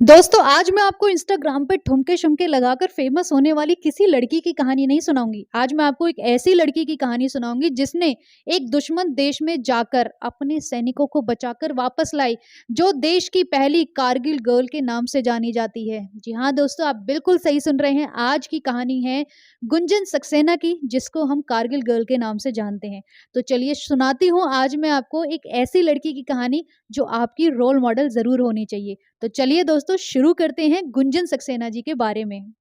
दोस्तों आज मैं आपको इंस्टाग्राम पे ठुमके शुमके लगाकर फेमस होने वाली किसी लड़की की कहानी नहीं सुनाऊंगी। आज मैं आपको एक ऐसी लड़की की कहानी सुनाऊंगी जिसने एक दुश्मन देश में जाकर अपने सैनिकों को बचाकर वापस लाई, जो देश की पहली कारगिल गर्ल के नाम से जानी जाती है। जी हाँ दोस्तों, आप बिल्कुल सही सुन रहे हैं। आज की कहानी है गुंजन सक्सेना की, जिसको हम कारगिल गर्ल के नाम से जानते हैं। तो चलिए सुनाती हूँ आज मैं आपको एक ऐसी लड़की की कहानी जो आपकी रोल मॉडल जरूर होनी चाहिए। तो चलिए दोस्तों शुरू करते हैं गुंजन सक्सेना जी के बारे में।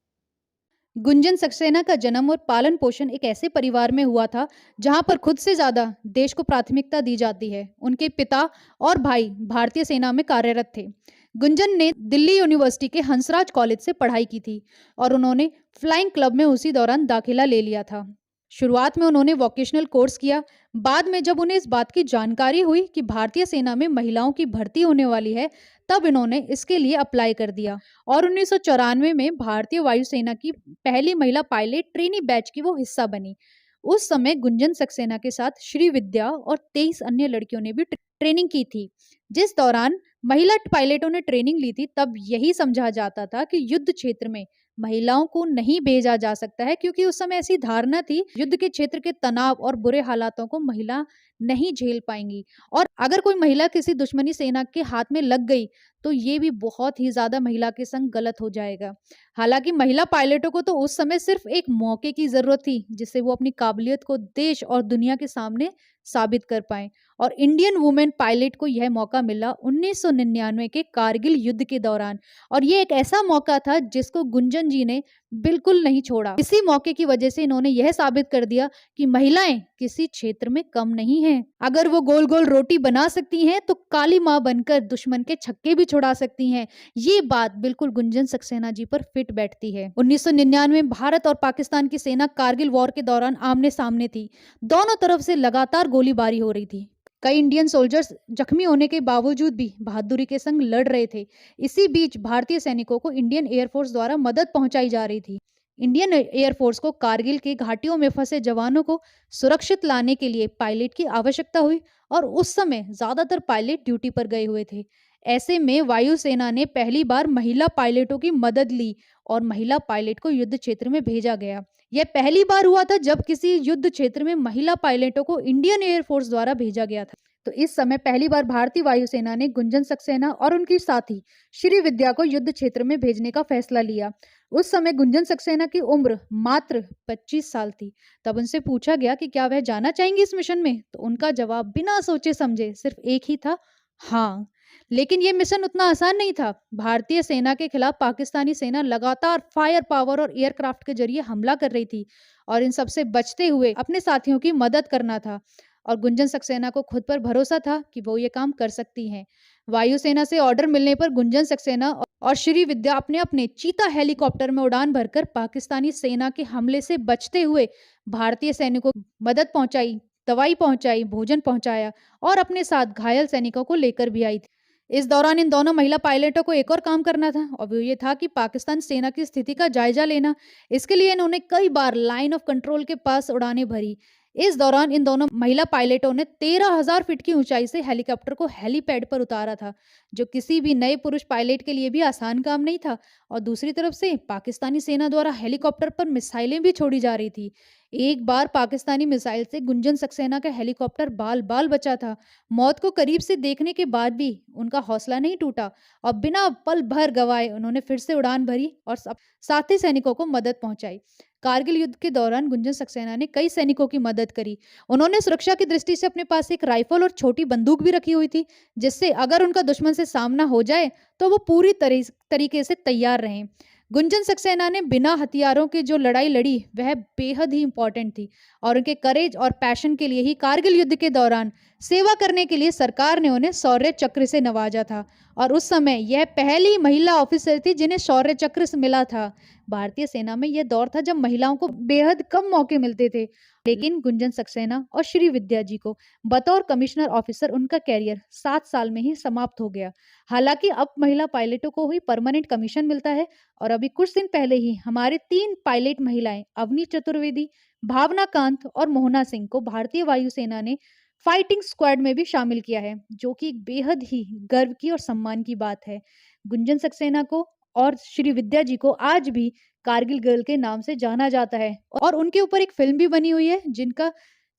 गुंजन सक्सेना का जन्म और पालन पोषण एक ऐसे परिवार में हुआ था जहां पर खुद से ज्यादा देश को प्राथमिकता दी जाती है। उनके पिता और भाई भारतीय सेना में कार्यरत थे। गुंजन ने दिल्ली यूनिवर्सिटी के हंसराज कॉलेज से पढ़ाई की थी और उन्होंने फ्लाइंग क्लब में उसी दौरान दाखिला ले लिया था। शुरुआत में उन्होंने वोकेशनल कोर्स किया। बाद में जब उन्हें इस बात की जानकारी हुई कि भारतीय सेना में महिलाओं की भर्ती होने वाली है, तब इन्होंने इसके लिए अप्लाई कर दिया और 1994 में भारतीय वायुसेना की पहली महिला पायलट ट्रेनी बैच की वो हिस्सा बनी। उस समय गुंजन सक्सेना के साथ श्री विद्या और 23 अन्य लड़कियों ने भी ट्रेनिंग की थी। जिस दौरान महिला पायलटों ने ट्रेनिंग ली थी, तब यही समझा जाता था कि युद्ध क्षेत्र में महिलाओं को नहीं भेजा जा सकता है, क्योंकि उस समय ऐसी धारणा थी युद्ध के क्षेत्र के तनाव और बुरे हालातों को महिला नहीं झेल पाएंगी। और अगर कोई महिला किसी दुश्मनी सेना के हाथ में लग गई तो ये भी बहुत ही ज्यादा महिला के संग गलत हो जाएगा। हालांकि महिला पायलटों को तो उस समय सिर्फ एक मौके की जरूरत थी जिससे वो अपनी काबिलियत को देश और दुनिया के सामने साबित कर पाए। और इंडियन वुमेन पायलट को यह मौका मिला 1999 के कारगिल युद्ध के दौरान। और ये एक ऐसा मौका था जिसको गुंजन जी ने बिल्कुल नहीं छोड़ा। इसी मौके की वजह से इन्होंने यह साबित कर दिया कि महिलाएं किसी क्षेत्र में कम नहीं हैं। अगर वो गोल गोल रोटी बना सकती हैं तो काली माँ बनकर दुश्मन के छक्के भी छुड़ा सकती हैं। ये बात बिल्कुल गुंजन सक्सेना जी पर फिट बैठती है। 1999 में भारत और पाकिस्तान की सेना कारगिल वॉर के दौरान आमने सामने थी। दोनों तरफ से लगातार गोलीबारी हो रही थी। कई इंडियन सोल्जर्स जख्मी होने के बावजूद भी बहादुरी के संग लड़ रहे थे। इसी बीच भारतीय सैनिकों को इंडियन एयरफोर्स द्वारा मदद पहुंचाई जा रही थी। इंडियन एयरफोर्स को कारगिल के घाटियों में फंसे जवानों को सुरक्षित लाने के लिए पायलट की आवश्यकता हुई और उस समय ज्यादातर पायलट ड्यूटी पर गए हुए थे। ऐसे में वायुसेना ने पहली बार महिला पायलटों की मदद ली और महिला पायलट को युद्ध क्षेत्र में भेजा गया। यह पहली बार हुआ था जब किसी युद्ध क्षेत्र में महिला पायलटों को इंडियन एयरफोर्स द्वारा भेजा गया था। तो इस समय पहली बार भारतीय वायुसेना ने गुंजन सक्सेना और उनकी साथी श्री विद्या को युद्ध क्षेत्र में भेजने का फैसला लिया। उस समय गुंजन सक्सेना की उम्र मात्र 25 साल थी। तब उनसे पूछा गया कि क्या वह जाना चाहेंगी इस मिशन में, तो उनका जवाब बिना सोचे समझे सिर्फ एक ही था, हाँ। लेकिन यह मिशन उतना आसान नहीं था। भारतीय सेना के खिलाफ पाकिस्तानी सेना लगातार फायर पावर और एयरक्राफ्ट के जरिए हमला कर रही थी और इन सबसे बचते हुए अपने साथियों की मदद करना था। और गुंजन सक्सेना को खुद पर भरोसा था कि वो ये काम कर सकती हैं। वायुसेना से ऑर्डर मिलने पर गुंजन सक्सेना और श्री विद्या अपने अपने चीता हेलीकॉप्टर में उड़ान भरकर पाकिस्तानी सेना के हमले से बचते हुए भारतीय सैनिकों को मदद पहुंचाई, दवाई पहुंचाई, भोजन पहुंचाया और अपने साथ घायल सैनिकों को लेकर भी आई थी। इस दौरान इन दोनों महिला पायलटों को एक और काम करना था और वो ये था कि पाकिस्तान सेना की स्थिति का जायजा लेना। इसके लिए इन्होंने कई बार लाइन ऑफ कंट्रोल के पास उड़ानें भरी। इस दौरान इन दोनों महिला पायलटों ने 13,000 फीट की ऊंचाई से हेलीकॉप्टर को हेलीपैड पर उतारा था, जो किसी भी नए पुरुष पायलट के लिए भी आसान काम नहीं था। और दूसरी तरफ से पाकिस्तानी सेना द्वारा हेलीकॉप्टर पर मिसाइलें भी छोड़ी जा रही थी। एक बार पाकिस्तानी मिसाइल से गुंजन सक्सेना का हेलीकॉप्टर बाल बाल बचा था। मौत को करीब से देखने के बाद भी उनका हौसला नहीं टूटा और बिना पल भर गवाए उन्होंने फिर से उड़ान भरी और साथी सैनिकों को मदद पहुंचाई। कारगिल युद्ध के दौरान गुंजन सक्सेना ने कई सैनिकों की मदद करी। उन्होंने सुरक्षा की दृष्टि से अपने पास एक राइफल और छोटी बंदूक भी रखी हुई थी, जिससे अगर उनका दुश्मन से सामना हो जाए तो वो पूरी तरीके से तैयार रहें। गुंजन सक्सेना ने बिना हथियारों के जो लड़ाई लड़ी वह बेहद ही इंपॉर्टेंट थी और उनके करेज और पैशन के लिए ही कारगिल युद्ध के दौरान सेवा करने के लिए सरकार ने उन्हें शौर्य चक्र से नवाजा था। और उस समय यह पहली महिला ऑफिसर थी जिन्हें शौर्य चक्र से मिला था। भारतीय सेना में यह दौर था जब महिलाओं को बेहद कम मौके मिलते थे, लेकिन गुंजन सक्सेना और श्री विद्या जी को बतौर कमिश्नर ऑफिसर उनका कैरियर 7 साल में ही समाप्त हो गया। हालांकि अब महिला पायलटों को ही परमानेंट कमीशन मिलता है और अभी कुछ दिन पहले ही हमारे 3 पायलट महिलाएं अवनी चतुर्वेदी, भावना कांत और मोहना सिंह को भारतीय वायुसेना ने फाइटिंग स्क्वाड में भी शामिल किया है, जो कि एक बेहद ही गर्व की और सम्मान की बात है। गुंजन सक्सेना को और श्री विद्या जी को आज भी कारगिल गर्ल के नाम से जाना जाता है। और उनके ऊपर एक फिल्म भी बनी हुई है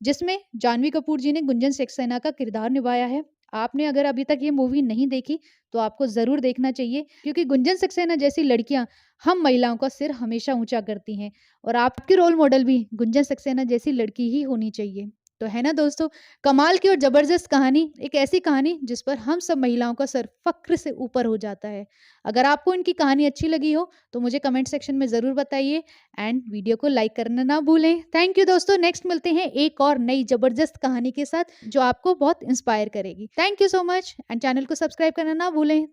जिसमें जानवी कपूर जी ने गुंजन सक्सेना का किरदार निभाया है। आपने अगर अभी तक ये मूवी नहीं देखी तो आपको ज़रूर देखना चाहिए, क्योंकि गुंजन सक्सेना जैसी लड़कियां हम महिलाओं का सिर हमेशा ऊंचा करती हैं और आपके रोल मॉडल भी गुंजन सक्सेना जैसी लड़की ही होनी चाहिए। तो है ना दोस्तों, कमाल की और ज़बरदस्त कहानी, एक ऐसी कहानी जिस पर हम सब महिलाओं का सर फ़क्र से ऊपर हो जाता है। अगर आपको इनकी कहानी अच्छी लगी हो तो मुझे कमेंट सेक्शन में ज़रूर बताइए एंड वीडियो को लाइक करना ना भूलें। थैंक यू दोस्तों, नेक्स्ट मिलते हैं एक और नई ज़बरदस्त कहानी के साथ जो आपको बहुत इंस्पायर करेगी। Thank you so much and channel को सब्सक्राइब करना ना भूलें।